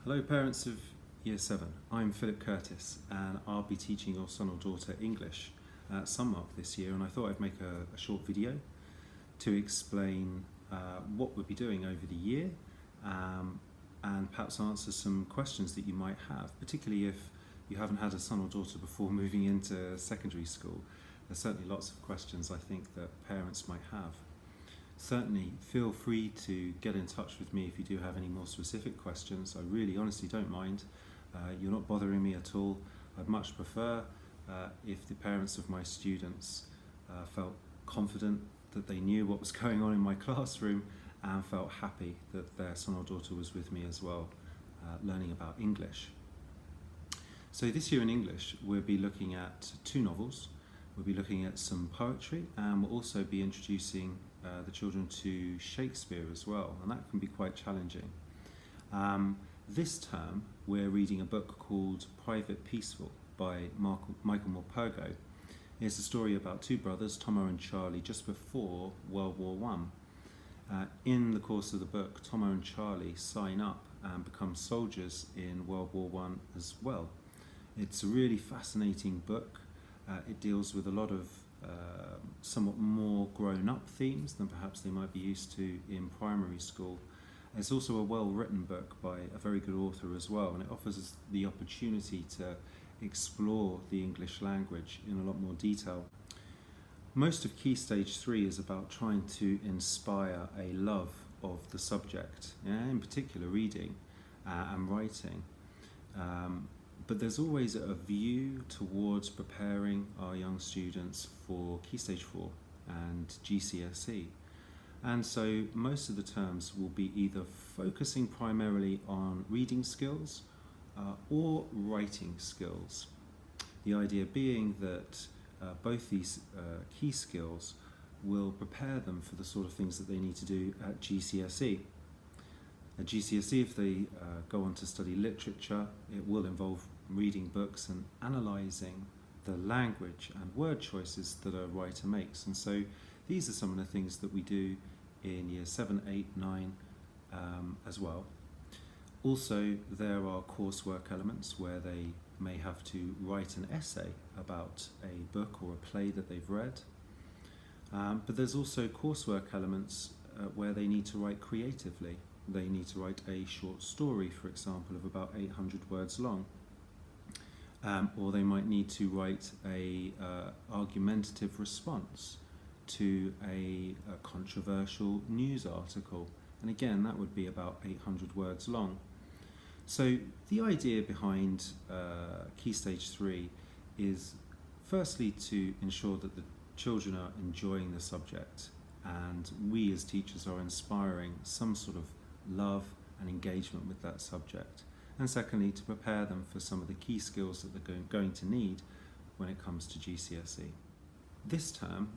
Hello parents of Year 7, I'm Philip Curtis and I'll be teaching your son or daughter English at Sunmark this year, and I thought I'd make a short video to explain what we'll be doing over the year and perhaps answer some questions that you might have, particularly if you haven't had a son or daughter before moving into secondary school. There's certainly lots of questions I think that parents might have. Certainly feel free to get in touch with me if you do have any more specific questions. I really honestly don't mind. You're not bothering me at all. I'd much prefer if the parents of my students felt confident that they knew what was going on in my classroom and felt happy that their son or daughter was with me as well, learning about English. So this year in English we'll be looking at 2 novels. We'll be looking at some poetry, and we'll also be introducing the children to Shakespeare as well, and that can be quite challenging. This term we're reading a book called Private Peaceful by Michael Morpurgo. It's a story about 2 brothers, Tomo and Charlie, just before World War I. In the course of the book, Tomo and Charlie sign up and become soldiers in World War I as well. It's a really fascinating book. It deals with a lot of somewhat more grown-up themes than perhaps they might be used to in primary school. It's also a well-written book by a very good author as well, and it offers us the opportunity to explore the English language in a lot more detail. Most of Key Stage 3 is about trying to inspire a love of the subject, in particular reading and writing. But there's always a view towards preparing our young students for Key Stage 4 and GCSE. And so most of the terms will be either focusing primarily on reading skills or writing skills. The idea being that both these key skills will prepare them for the sort of things that they need to do at GCSE. At GCSE, if they go on to study literature, it will involve reading books and analysing the language and word choices that a writer makes. And so these are some of the things that we do in Year 7, 8, 9 as well. Also, there are coursework elements where they may have to write an essay about a book or a play that they've read. But there's also coursework elements where they need to write creatively. They need to write a short story, for example, of about 800 words long. Or they might need to write a argumentative response to a controversial news article. And again, that would be about 800 words long. So the idea behind Key Stage 3 is firstly to ensure that the children are enjoying the subject and we as teachers are inspiring some sort of love and engagement with that subject. And secondly, to prepare them for some of the key skills that they're going to need when it comes to GCSE. This term,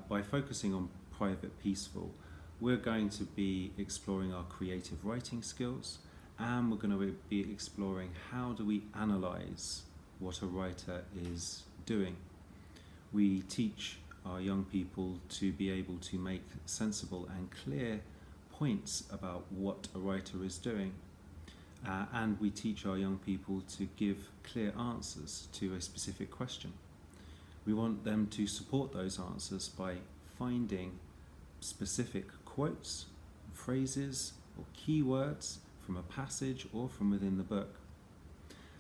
by focusing on Private Peaceful, we're going to be exploring our creative writing skills, and we're going to be exploring how do we analyse what a writer is doing. We teach our young people to be able to make sensible and clear points about what a writer is doing. And we teach our young people to give clear answers to a specific question. We want them to support those answers by finding specific quotes, phrases, or keywords from a passage or from within the book.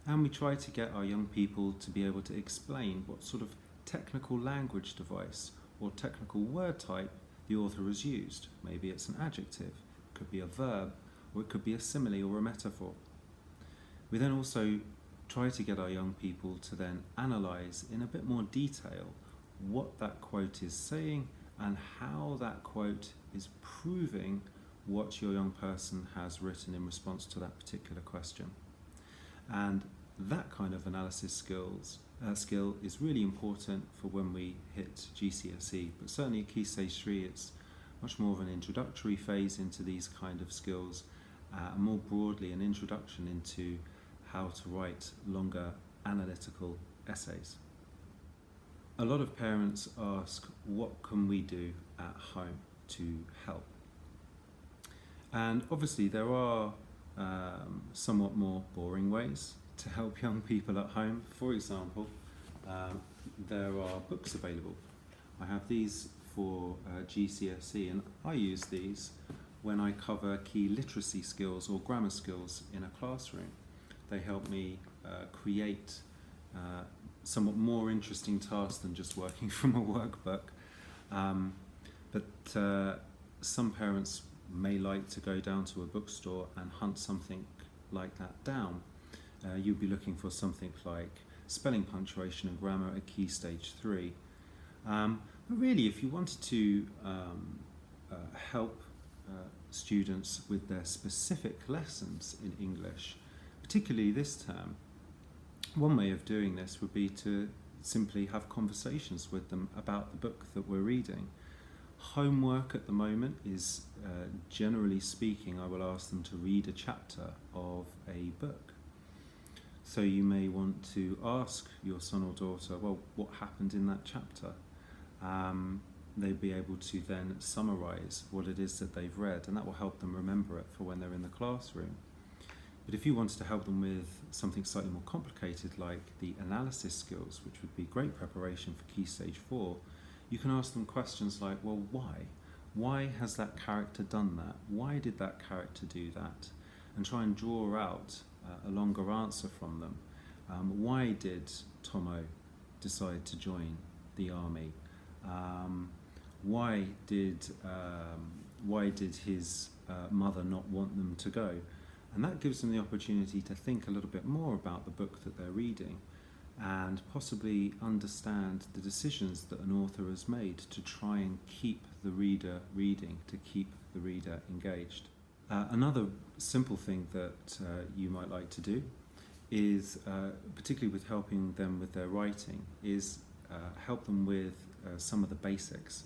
And we try to get our young people to be able to explain what sort of technical language device or technical word type the author has used. Maybe it's an adjective, it could be a verb, or it could be a simile or a metaphor. We then also try to get our young people to then analyse in a bit more detail what that quote is saying and how that quote is proving what your young person has written in response to that particular question. And that kind of analysis skill is really important for when we hit GCSE, but certainly at Key Stage 3 it's much more of an introductory phase into these kind of skills, more broadly an introduction into how to write longer analytical essays. A lot of parents ask, what can we do at home to help? And obviously there are somewhat more boring ways to help young people at home. For example, there are books available. I have these for GCSE, and I use these when I cover key literacy skills or grammar skills in a classroom. They help me create somewhat more interesting tasks than just working from a workbook. But some parents may like to go down to a bookstore and hunt something like that down. You'd be looking for something like spelling, punctuation and grammar at Key Stage 3. But really, if you wanted to help students with their specific lessons in English, particularly this term, one way of doing this would be to simply have conversations with them about the book that we're reading. Homework at the moment is, generally speaking, I will ask them to read a chapter of a book. So you may want to ask your son or daughter, well, what happened in that chapter? They'll be able to then summarise what it is that they've read, and that will help them remember it for when they're in the classroom. But if you wanted to help them with something slightly more complicated, like the analysis skills, which would be great preparation for Key Stage 4, you can ask them questions like, well, why? Why has that character done that? Why did that character do that? And try and draw out a longer answer from them. Why did Tomo decide to join the army? Why did his mother not want them to go? And that gives them the opportunity to think a little bit more about the book that they're reading and possibly understand the decisions that an author has made to try and keep the reader reading, to keep the reader engaged. Another simple thing that you might like to do is, particularly with helping them with their writing, is help them with some of the basics.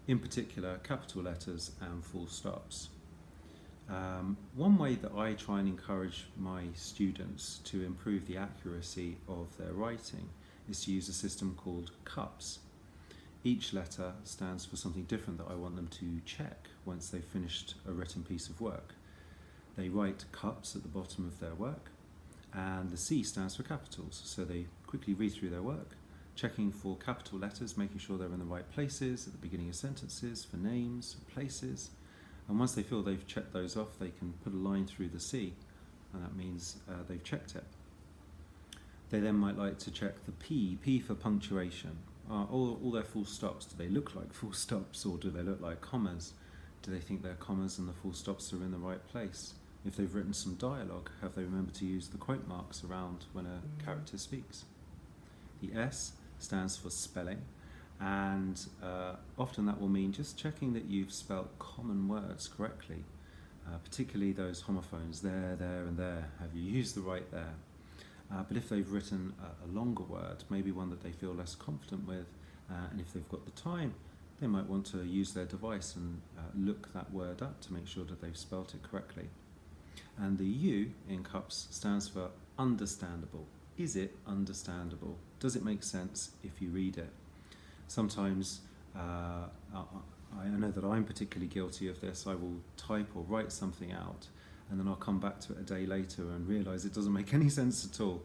In particular, capital letters and full stops. One way that I try and encourage my students to improve the accuracy of their writing is to use a system called CUPS. Each letter stands for something different that I want them to check once they've finished a written piece of work. They write CUPS at the bottom of their work, and the C stands for capitals, so they quickly read through their work, checking for capital letters, making sure they're in the right places at the beginning of sentences, for names, places. And once they feel they've checked those off, they can put a line through the C, and that means they've checked it. They then might like to check the P for punctuation. All their full stops, do they look like full stops or do they look like commas? Do they think they're commas and the full stops are in the right place? If they've written some dialogue, have they remembered to use the quote marks around when a character speaks? The S stands for spelling. And often that will mean just checking that you've spelt common words correctly, particularly those homophones, there, and there. Have you used the right there? But if they've written a longer word, maybe one that they feel less confident with, and if they've got the time, they might want to use their device and look that word up to make sure that they've spelt it correctly. And the U in CUPS stands for understandable. Is it understandable? Does it make sense if you read it? Sometimes, I know that I'm particularly guilty of this, I will type or write something out and then I'll come back to it a day later and realise it doesn't make any sense at all.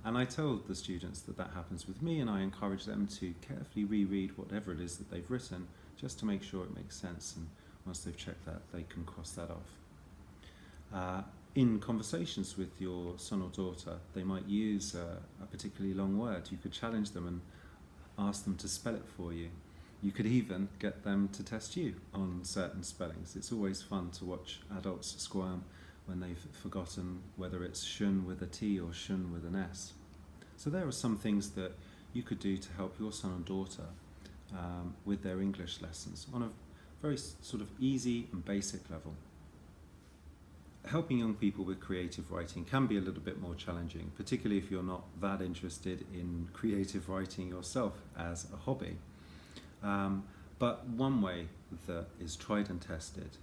And I tell the students that that happens with me, and I encourage them to carefully reread whatever it is that they've written just to make sure it makes sense, and once they've checked that, they can cross that off. In conversations with your son or daughter, they might use a particularly long word. You could challenge them and ask them to spell it for you. You could even get them to test you on certain spellings. It's always fun to watch adults squirm when they've forgotten whether it's shun with a T or shun with an S. So there are some things that you could do to help your son and daughter with their English lessons on a very sort of easy and basic level. Helping young people with creative writing can be a little bit more challenging, particularly if you're not that interested in creative writing yourself as a hobby. But one way that is tried and tested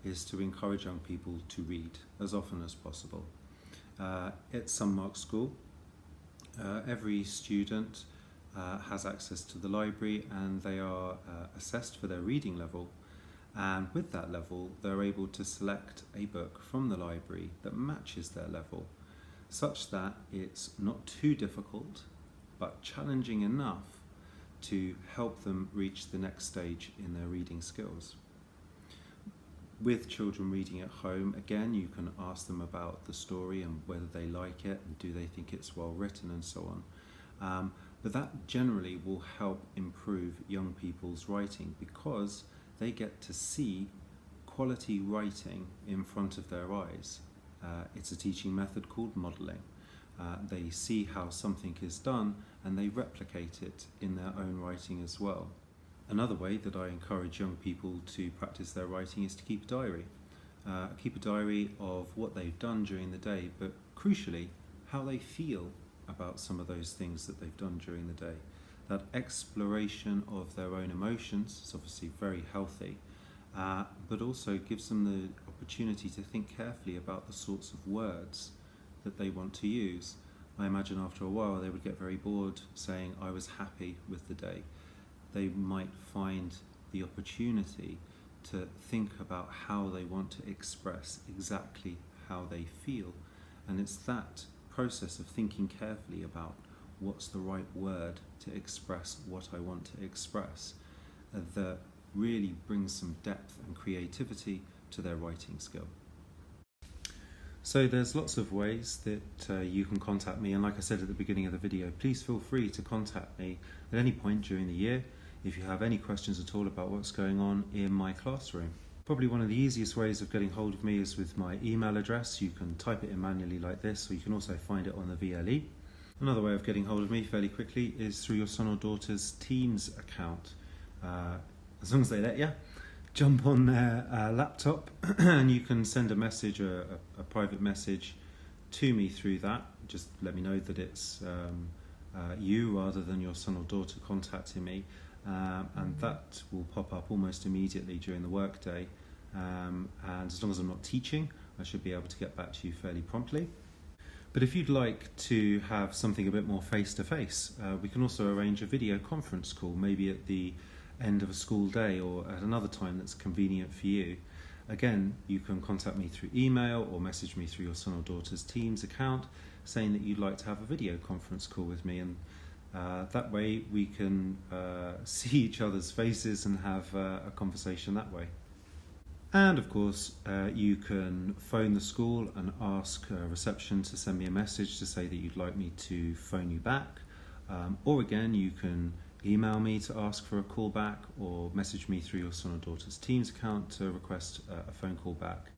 is to encourage young people to read as often as possible. At Sunmark School, every student has access to the library, and they are assessed for their reading level, And with that level, they're able to select a book from the library that matches their level, such that it's not too difficult, but challenging enough to help them reach the next stage in their reading skills. With children reading at home, again, you can ask them about the story and whether they like it and do they think it's well written and so on. But that generally will help improve young people's writing because they get to see quality writing in front of their eyes. It's a teaching method called modelling. They see how something is done and they replicate it in their own writing as well. Another way that I encourage young people to practice their writing is to keep a diary. Keep a diary of what they've done during the day, but crucially, how they feel about some of those things that they've done during the day. That exploration of their own emotions is obviously very healthy, but also gives them the opportunity to think carefully about the sorts of words that they want to use. I imagine after a while they would get very bored saying, "I was happy with the day." They might find the opportunity to think about how they want to express exactly how they feel. And it's that process of thinking carefully about what's the right word to express what I want to express that really brings some depth and creativity to their writing skill. So there's lots of ways that you can contact me, and like I said at the beginning of the video, please feel free to contact me at any point during the year if you have any questions at all about what's going on in my classroom. Probably one of the easiest ways of getting hold of me is with my email address. You can type it in manually like this, or you can also find it on the VLE. Another way of getting hold of me fairly quickly is through your son or daughter's Teams account. As long as they let you, jump on their laptop and you can send a message, a private message to me through that. Just let me know that it's you rather than your son or daughter contacting me. And that will pop up almost immediately during the workday. And as long as I'm not teaching, I should be able to get back to you fairly promptly. But if you'd like to have something a bit more face-to-face, we can also arrange a video conference call, maybe at the end of a school day or at another time that's convenient for you. Again, you can contact me through email or message me through your son or daughter's Teams account saying that you'd like to have a video conference call with me, and that way we can see each other's faces and have a conversation that way. And of course, you can phone the school and ask reception to send me a message to say that you'd like me to phone you back. Or again, you can email me to ask for a call back or message me through your son or daughter's Teams account to request a phone call back.